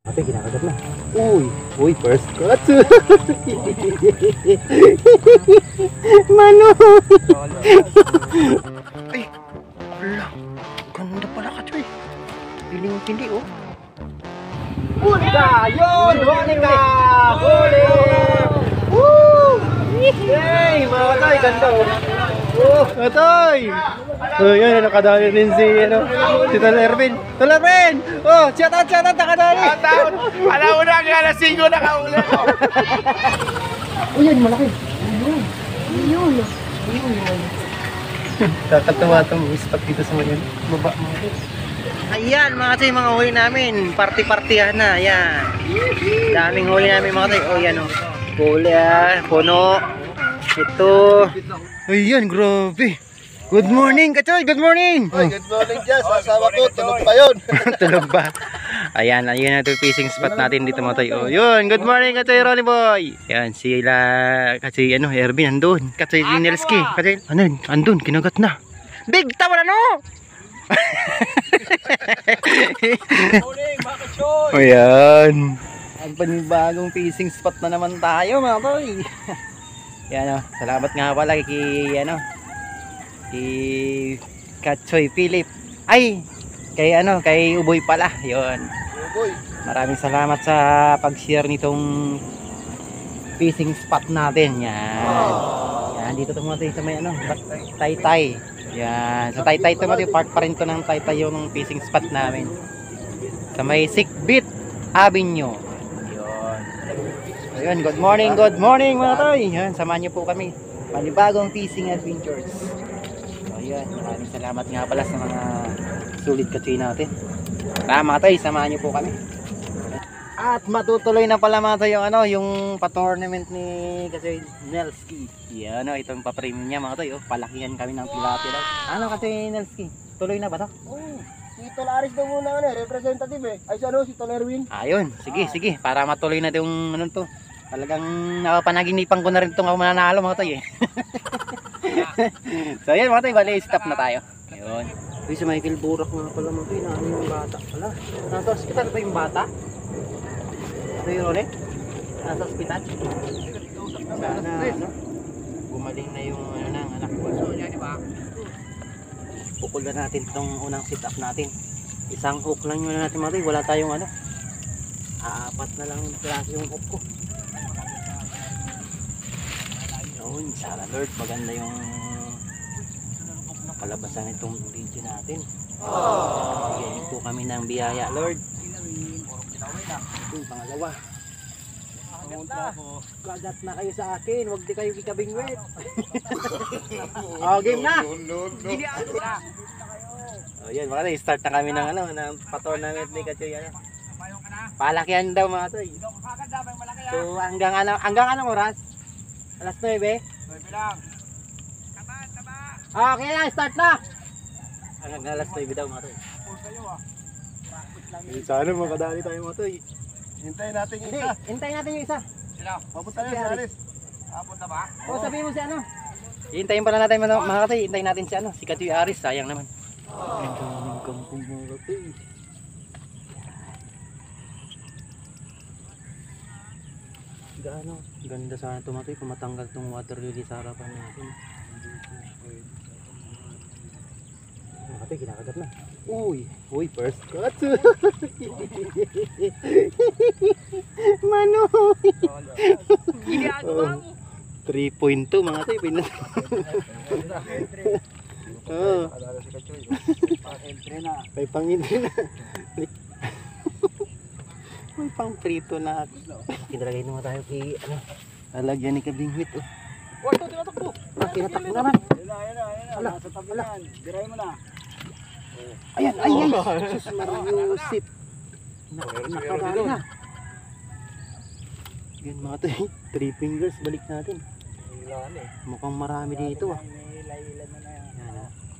Ate, kinakagat na. Uy, first cut. Mano. Ay, wala. Ganda pala ka, Choy. Piling-pili, oh. Punta! Yun! Huli ka! Huli! Woo! Yay! Mga katoy, ganda, oh. Oh, katoy! Oh, yan, nakadali din si Tol Erwin. Tol Erwin! Oh, shout out, nakadali! Alam mo na, kaya alas 5 nakaulit ko. Oh, yan, malaki. Ayun. Kakatawa itong spot dito sa mga baba mga katoy. Ayan mga katoy, mga huli namin. Party-partihan na, ayan. Daming huli namin mga katoy. Oh, yan, oh. Huli, puno. Ito. Ayan, grabe. Good morning, Kachoy. Good morning. Good morning, Jess. Asawa ko, tulog pa yun. Tulog ba? Ayan, ayun na ito fishing spot natin dito mga toy. Oh, yun. Good morning, Kachoy Ronnie Boy. Ayan, sila Kachoy Erwin andun. Kachoy Linelski. Kachoy, andun, kinagat na. Big tawala no. Morning, mga kachoy. Ayan. Ang panibagong fishing spot na naman tayo mga toy. Yan oh, salamat nga pala kay Kachoy Philip. Ay, kay Uboy pala. 'Yon. Uboy. Maraming salamat sa pag-share nitong fishing spot natin. Yan. Yan dito tumoy sa may Taytay. Yan, sa Taytay tumoy park pa rin to ng Taytay yung fishing spot namin. Sa may Sikbit Avenue. 'Yon. Ayun, good morning mga toy. Yan, samahan niyo po kami. Panibagong fishing adventures. Ayan, maraming salamat nga pala sa mga sulit kachoy natin. Tara mga toy, samahan niyo po kami. At matutuloy na pala mga toy yung pa-tournament ni Kachoy Nelski. Yan itong pa-premium niya mga toy. Palakihan kami ng tilapia daw. Ano Kachoy Nelski? Tuloy na ba to? Oo. Si Tol Aris daw muna representative eh. Ay si Tol Erwin. Ayun, sige, para matuloy na yung to. Talagang napapanaginipan ko na rin itong ako mananalo mga toy eh. So ayan mga toy, bali stop na tayo. Ayun. Uy, si Michael Burak nga pala mga toy, naano yung bata pala. Nasa hospital ba yung bata? Ito yung ulit? Nasa hospital? Sana gumaling na yung ng anak ko. So yan diba? Pukul na natin itong unang sit up natin. Isang hook lang yun natin mga toy, wala tayong apat na lang klase yung hook ko. Yun, sana Lord, maganda yung palabasan itong video natin. Bigyan po kami ng biyaya Lord. Yung pangalawa, kagat na kayo sa akin, huwag di kayo kikabingwit. Game na. Yan mga toy, start na kami ng ng pa-tournament ni Kachoy palakihan daw mga toy. So hanggang anong oras? Alas 9 eh? 9 lang. Okay na, start na! Hanggang alas 9 daw mga toy. Sana makadali tayo mga toy. Hintayin natin yung Hindi, isa. hintayin natin yung isa. Sila. Papunta na si Aris. Papunta ba? Oo, sabihin mo si hintayin pala natin mga katoy, hintayin natin si Kachoy Aris, sayang naman. Ang daming kampong mga katoy. Ganda sana ito mga katoy, kung matanggal itong water lily sa harapan natin. Mga katoy, kinakagat na. Uy, first cut. Mano. 3.2 mga katoy, may pang-entry na. May pang-prito na. Kinalagay naman tayo kay lalagyan ni Kabingwit. Tinatakbo. Tinatakbo naman. Ala, sa tabi yan. Diray mo na. Ayan. Sus Mariusip. Nakadali na. Yan mga tayo. 3 fingers, balik natin. Mukhang marami dito Yan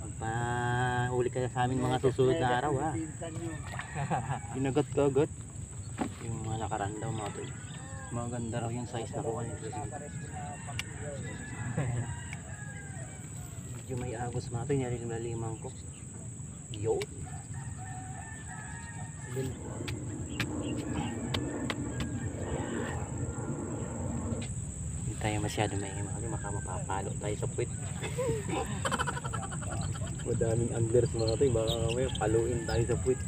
magpahuli ka sa amin mga susunod na araw Ginagat ka agad. Yung mga nakaraan daw mga tayo. Maganda raw yung size na kuha nito. Medyo may agos mga tayo. Nalilimang ko. Yo. tayo masyado maingay mga katoy, baka mapapalo tayo sa puwit. Madaming anglers mga katoy, baka mamaya paluin tayo sa puwit.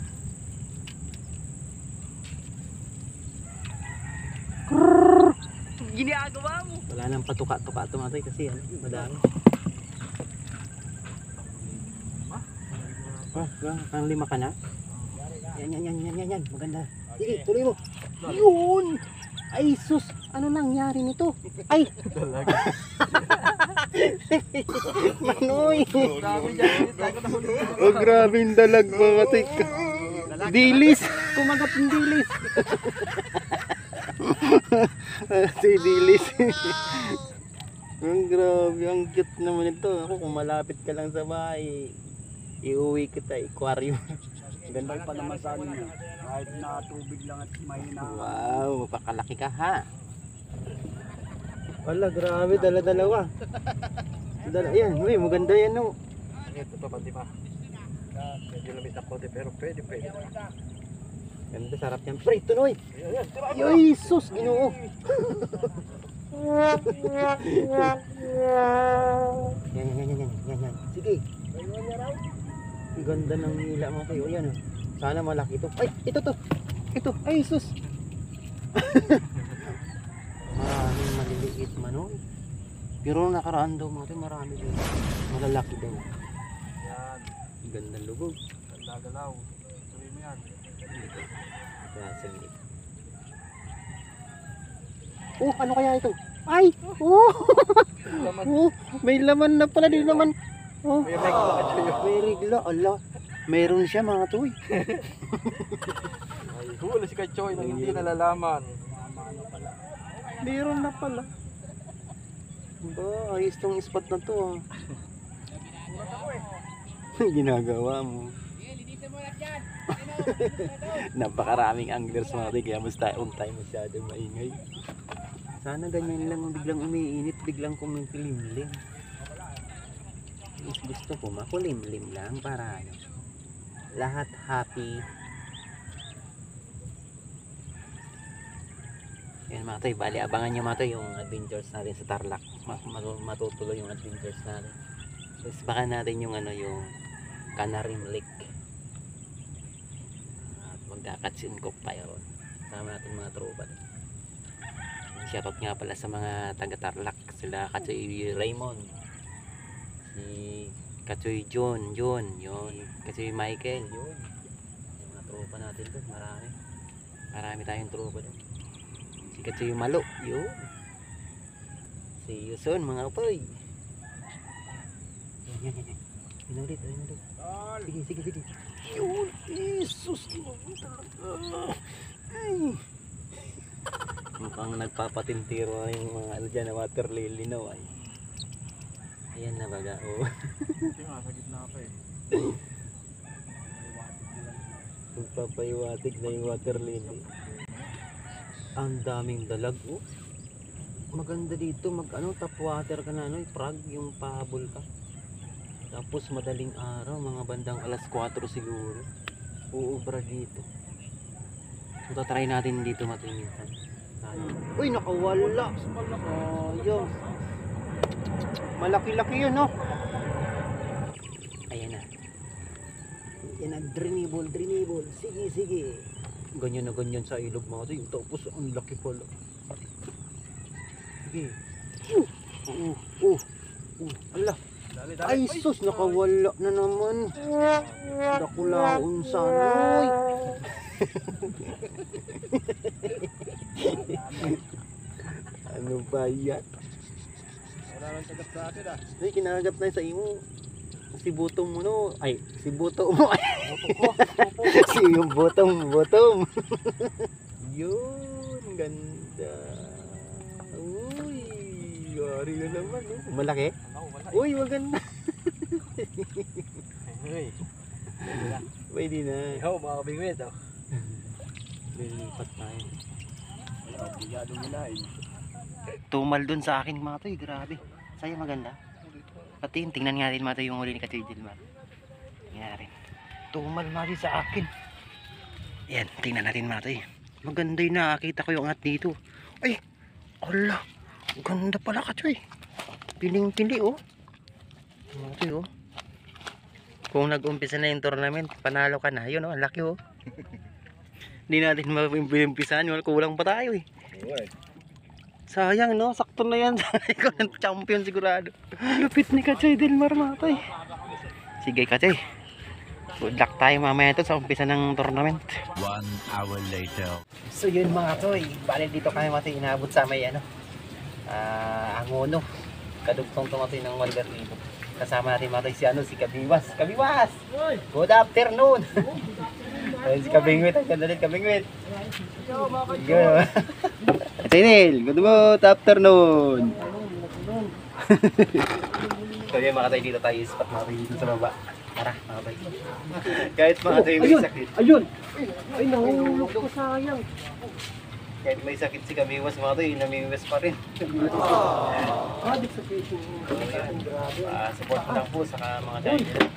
Ginagawa mo. Wala nang patuka-tuka ito mga katoy kasi ano, madami. Kang lima ka na? Yan. Maganda. Sige, tuloy mo. Yun! Ay, sus! Ano nangyari nito? Ay! Manoy! Oh, grabe yung dalag mga katoy. Dilis! Kumagat yung dilis. Si dilis. Ang grabe, ang cute naman ito. Ako kung malapit ka lang sa bahay, iuwi kita, aquarium. Ganda pa naman sa amin yun. Kahit na tubig lang at mahina. Wow, mapakalaki ka ha. Wala, grabe, dala-dalawa. Yan, uy, maganda yan no. Ito pa pati pa. Medyo labis na kote pero pwede. Ganda, sarap yan. Pre, tunoy! Yoy, sus, ginoo! Yan. Sige. Ang ganda ng hila mo kayo. Yan oh. Sana malaki ito. Ay, ito to. Ito. Ay, sus. Maraming maliliit manoy. Pero nakaraan daw mga ito, marami din. Malalaki daw. Yan. Ang gandang lubog. Ganda galaw. Tuloy mo yan. Saglit. Oh, ano kaya ito? Ay! Oh! Oh, may laman na pala din naman. Oh, May regla ka dyan. may regla. Ala, meron siya mga tuy. Ay, huli si Kachoy nang hindi nalalaman. Meron na pala. Ba, ayos tong spot na to ah. Ginagawa mo. Napakaraming anglers mga tuy, kaya basta huwag tayo masyadong maingay. Sana ganyan lang, biglang umiinit, biglang kumikilimlim. Gusto ko makulimlim lang para ano, lahat happy. Yan mga toy, bali abangan nyo mga toy yung adventures natin sa Tarlac. Matutuloy yung adventures natin. Tapos baka natin yung ano, yung Canarim Lake. At magkakatsin cook tayo ron. Sama natin mga tropa. Shoutout nga pala sa mga taga Tarlac, sila Katsoy Raymond, si Katsoy John, yun, Katsoy Michael, yun. Yung mga tropa natin doon, marami tayong tropa doon. Si Katsoy Malo, yun. See you soon mga upoy. Yan. Inulit. Sige. Yun, Jesus, ay. Mukhang nagpapatintiro na yung mga ano dyan na water lily na ay. Ayan na baga, oh. Ito nga, sa gitna pa eh. Magpapaiwatig na yung water lily. Ang daming dalag, oh. Maganda dito, tap water ka na, prag, yung pahabol ka. Tapos madaling araw, mga bandang alas 4 siguro. Uubra dito. So, try natin dito matuminsan. Uy, nakawala. Ayos. Malaki-laki yun, no? Ayan na. Yan na, drainable. Sige. Ganyan na ganyan sa ilog mga ito. Tapos, ang laki pala. Sige. Ala. Ay, sus, nakawala na naman. Nakulaon sana. Uy. Ano ba yan? Wala nang sagat sa atin ah. Ay, kinagat na sa imo. Si butong mo no. Ay, si butong mo. Si yung butong. Yun, ganda. Uy, yari na naman. No? Malaki? Uy, maganda. Pwede na. Ikaw, mga kabingwit oh. Lilipat tayo. Bigado mo na eh. Tumal dun sa akin mga toy, grabe. Saya maganda. Pati tingnan nga rin mga toy yung huli ni Katsoy Gilmar. Tingnan rin. Tumal mga toy sa akin. Yan, tingnan natin mga toy. Maganda yung nakakita ko yung angat dito. Ay, ala. Ganda pala ka, Choy. Piling-pili, oh. Okay, oh. Kung nag-umpisa na yung tournament, panalo ka na. Yun, oh, ang laki, oh. Hindi natin mapimpisahan yun. Kulang pa tayo, eh. Sayang, no? Sakto na yan. Ikaw ng champion sigurado. Lupit ni Kachoy Del Mar, matay. Sige, Kachoy. Good luck tayo mamaya ito sa umpisa ng tournament. 1 hour later. So yun mga Choy, bali dito kami matay inabot sa may ano, Angono. Kadugtong tumatoy ng Wonder Libo. Kasama natin matay si ano, si Kabiwas. Kabiwas! Good afternoon! Ayun si Kabingwit, ang ganda rin Kabingwit. Good. Sinil, good afternoon! So yun mga Choy, dito tayo spot natin dito sa baba. Tara, mga Choy. Kahit mga Choy may sakit. Ayun! Ay, nahulog ko, sayang. Kahit may sakit si Kabiwas mga Choy, namimiwas pa rin. Adik sa peso. Support ko lang po sa mga driver.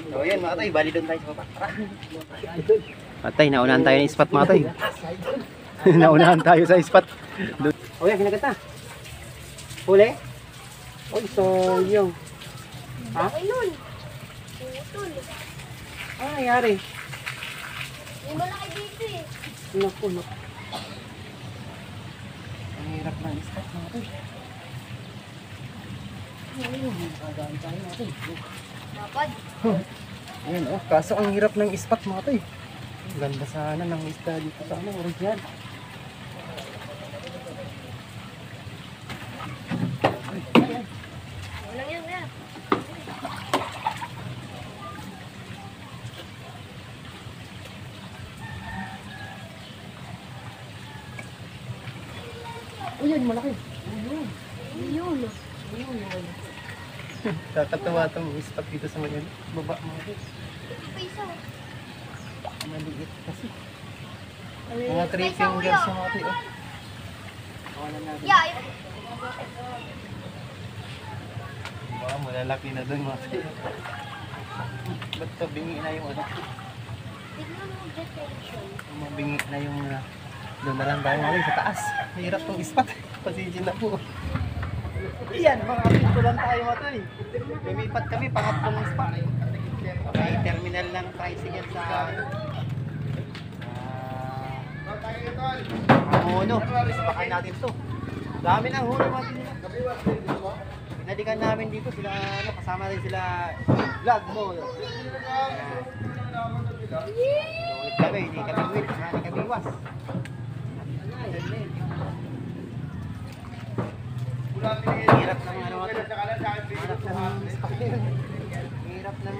So yan mga Choy, bali doon tayo sa baba. Tara! Matay, naunahan tayo ng spot mga Choy. Naunahan tayo sa spot. O yan, kinagata. Huli? Uy, sayang. Ha? Ayun. Putol. Ano nangyari? Yung malaki dito eh. Naku, naku. Ang hirap ng spot mga Choy. Dapat. Ayun, oh, kaso ang hirap ng spot mga Choy. Ang ganda sana ng isda dito sa ano, original. Walang yan kaya. Uy, yan, malaki. Yun. Kakatawa itong spot dito sa mga baba mga Choy. Pa isa. Maliit kasi. Ano Mga 3 fingers sa mga Choy, oh. Kawalan natin. Yeah, yun. Wow, malalaki na doon mga Choy. Ba't ito bingi na yung ano? Tignan mo detention. Mabingi na yung doon na lang tayo mga Choy, sa taas. Mahirap tong spot. Pasensya na po. Iyan, mga apito lang tayo mga Choy. Lumipat kami, pangatlong spot. Okay, terminal ng tricycle sa Angono. Ispakan natin to. Dami ng huli mga Choy. Pinadikan namin dito sila, ano, kasama rin sila vlog mo. Ulit kami, hindi kami wait, hindi kami iwas. Hirap ng ano mga Choy. Hirap ng spot. Hirap ng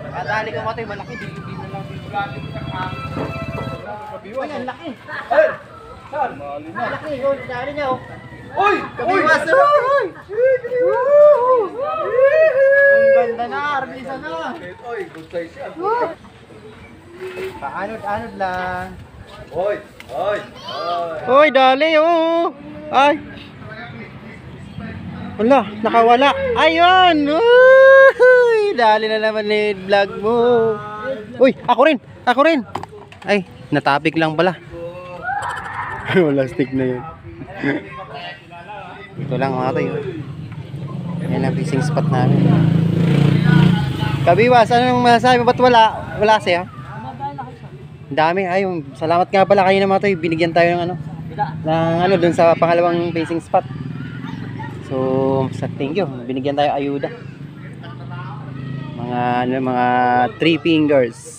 kadali ko mga Choy, malaki, di na lang dito. Uy, ang laki. Malaki, yun, dali niya oh. Uy! Kabiwas na! Ang ganda na, armisa na. Uy, good size yan. Paanod-anod lang. Uy! Uy! Uy, dali oh. Ay. Wala, nakawala. Ayun. Uy, dali na naman ni vlog mo. Uy, ako rin. Ako rin. Ay, natapik lang pala. Wala stick na yun. Ito lang mga Choy. Yan ang fishing spot namin. Kabiwas, anong masasabi mo? Ba't wala siya? Ang dami. Ay, salamat nga pala kayo na mga Choy. Binigyan tayo ng ano dun sa pangalawang fishing spot. So, thank you. Binigyan tayo ayuda. Mga 3 fingers.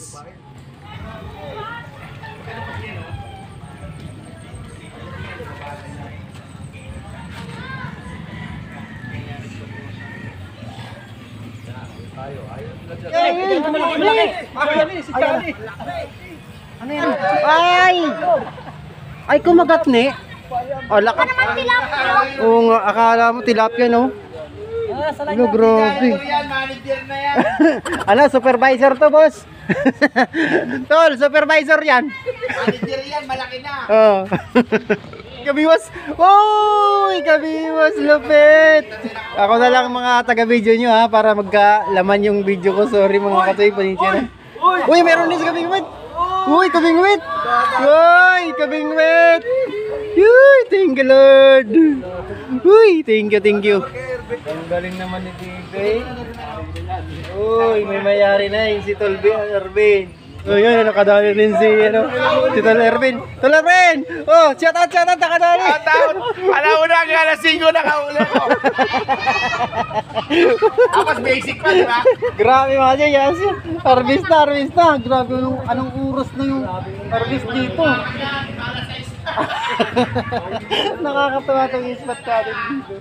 Ano yan? Ay! Ay, kumagat ni. Oh, lakat. Oo nga, akala mo tilapia, no? Ano, grabe. Ano, supervisor to, boss? Tol, supervisor yan. Manager yan, malaki na. Oh. Kabiwas. Uy, Kabiwas, lupit. Ako na lang mga taga-video nyo ha, para magka-laman yung video ko. Sorry mga Katoy, paninsin na. Uy, meron din sa Kabingwit. Uy, Kabingwit. Uy, Kabingwit. Uy, thank you Lord. Uy, thank you. Ang galing naman ni Bigay. Uy, may mayari na yung si Tol Ervin. Oh, yun, nakadali din si Tol Ervin. Tol Ervin! Oh, shout out, nakadali. Alam mo na, alas 5 nakahuli ko. Tapos basic pa, di ba? Grabe mga dyan, yes. Harvest na. Grabe, anong oras na yung harvest dito. Nakakatawa itong spot natin dito.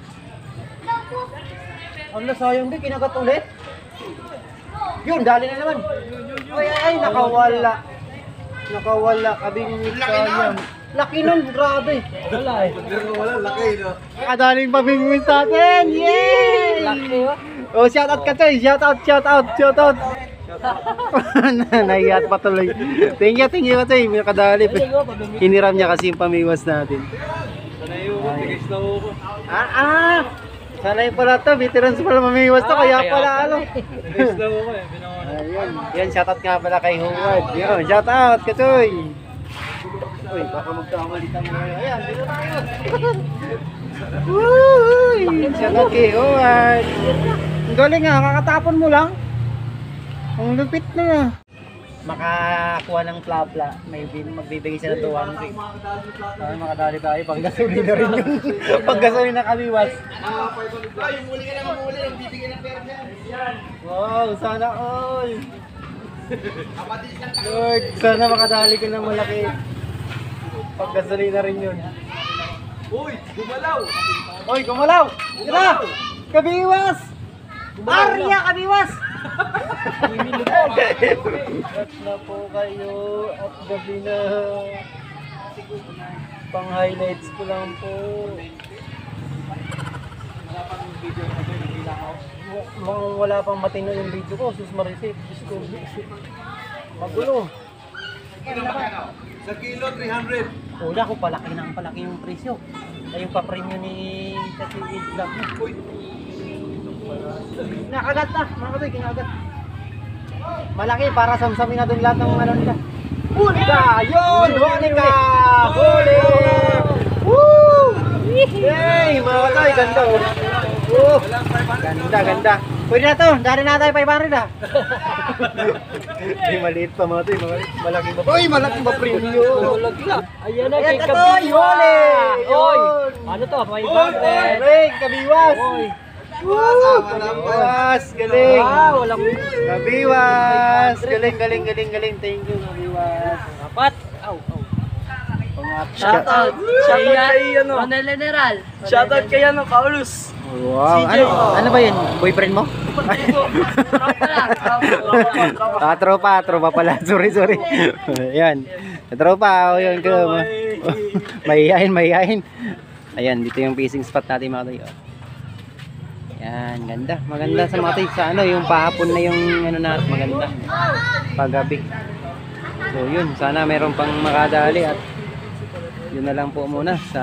Ang nasayang din, kinagat ulit. Yun, dali na naman. Ay, nakawala. Kabing sayang. Laki nun, grabe. Wala eh. Laki, no? Nakadaling pabingwis natin. Yay! Laki oh. Oh, shout out ka Choy. Shout out. Nahiya pa tuloy. Thank you ka Choy. May nakadali. Hiniram niya kasi yung pamiwas natin. Sanay pala to. Veterans pala mamiwas to. Kaya pala ano. Ayun. Yan, shout out nga pala kay Howard. Yan, shout out ka Choy. Uy, baka magkamalitan mo ngayon. Ayan, dito tayo. Uy, shout out kay Howard. Ang galing nga, kakatapon mo lang. Ang lupit na. Makakuha ng plapla, may magbibigay siya ng 200. Ay, makadali tayo, pang gasolina rin yun. Pag gasolina kaliwas. Yung muli ka na mamuli, ang bibigyan ng pera niya. Wow, sana all. Lord, sana makadali ka ng malaki. Pag gasolina rin yun. Uy, gumalaw! Oy, gumalaw! Tira! Kabiwas! Arya, kabiwas! At na po kayo at gabi na. Pang highlights ko lang po. Mukhang wala pang matino yung video ko. Sus Marisip. Magulo. Sa kilo, 300. Wala ko palaki na ang palaki yung presyo. Ay yung pa-premium ni Kasi Vlog. Nakagat na, mga kapatid, kinagat. Malaki para samsamin na doon lahat ng ano nila. Huli ka! Yun! Huli ka! Huli! Woo! Yay! Mga kapatid, ganda oh. Ganda. Pwede na to, dari na tayo 500 ah. Ay, maliit pa mga kapatid, malaki ba? Uy, malaki ba premium? Ayan na, Ayan kay ka to, huli! Oy! Yun! Ano to? 500! Hey, kabiwas! Oy! Kabiwas! Galing! Walang Kabiwas! Galing! Thank you, Kabiwas! apat! Aw! Shoutout! Manel General! Shoutout kay ano, Paulus! Wow! Ano ba yun? Boyfriend mo? Tropa pala. Sorry. Ayan. Tropa, yun ko. Mahihayin. Ayan, dito yung fishing spot natin mga tayo. Yan, ganda. Maganda sa mga tayo. Sa ano, yung pahapon na yung ano na, maganda. Paggabi. So yun, sana meron pang makadali at yun na lang po muna sa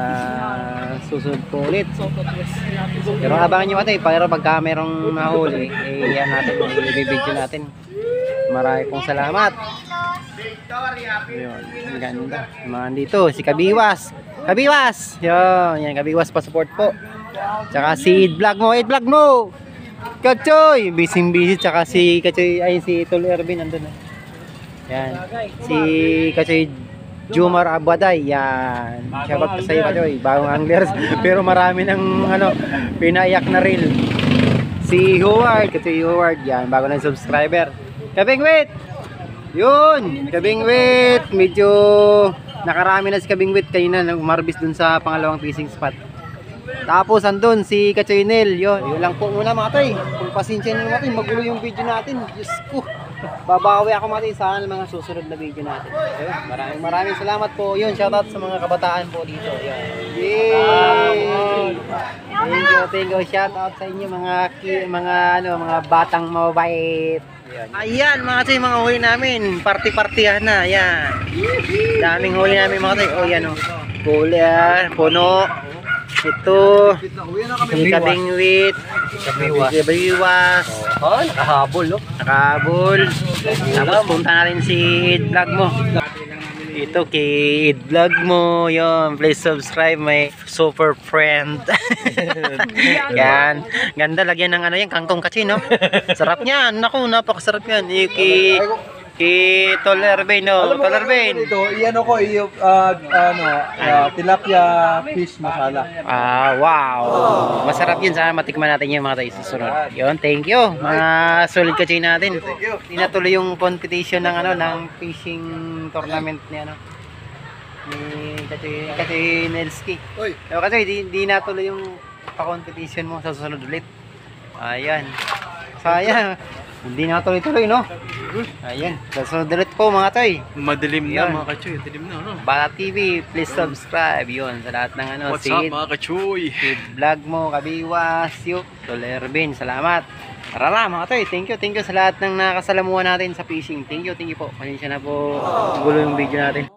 susunod po ulit. Pero abangan nyo natin, pero pagka merong nahuli, yan natin, i-video natin. Marami pong salamat. Yun, ang ganda. Mga dito, si Kabiwas. Yun, yan, Kabiwas pa support po. Tsaka si Vlog mo. Kachoy, busy. Tsaka si Kachoy, ay si Tol Ervin, nandun na. Yan, si Kachoy Jumar Abaday, yan. Shoutout ka sa'yo Kachoy, bagong anglers. Pero marami ng pinayak na reel. Si Howard, Kachoy Howard, yan, bago na subscriber. Kabingwit! Yun, Kabingwit, medyo nakarami na si Kabingwit kanina nang umarbis dun sa pangalawang fishing spot. Tapos andun si Kachoy Nel, yun lang po muna mga tay. Kung pasensya nyo natin, magulo yung video natin. Diyos ko, babawi ako mga tay sa mga susunod na video natin. Ayun, maraming salamat po. Yun, shoutout sa mga kabataan po dito. Yun. Yay! Thank you. Shoutout sa inyo mga batang mabait. Ayan mga tay, mga huli namin. Party-partihan na. Ayan. Daming huli namin mga tay. O yan o. Huli puno. Ito, si Kabingwit, Kabiwas. Oh, nakahabol, no? Nakahabol. Tapos punta na rin si Vlog mo. Ito kay vlog mo yon, please subscribe my super friend. Yan, ganda lagyan ng ano yan, kangkong kasi no. Sarap niyan, naku, napakasarap yan. Kay Tol Erben, no. Tol Erben. Ito, iyan ko, tilapia fish masala. Wow. Masarap yun, sana matikman natin yung mga tayo susunod. Yun, thank you. Mga solid kasi natin. Hindi natuloy yung competition ng ano, ng fishing tournament niya, no. Ni kasi Nelski. Oy. Pero kasi di natuloy yung pa-competition mo sa susunod ulit. Ayan. Sayang. Hindi natuloy-tuloy, no. Ayan. Sa susunod ulit po mga toy. Madilim Yan. na mga kachoy. Dilim na ano. Bala TV, please subscribe. Yun, sa lahat ng ano. What's up mga kachoy? Vlog mo, Kabiwas, Yuk, Tol Erben, salamat. Tara mga toy, thank you sa lahat ng nakasalamuhan natin sa fishing. Thank you po. Pasensya na po, gulo yung video natin.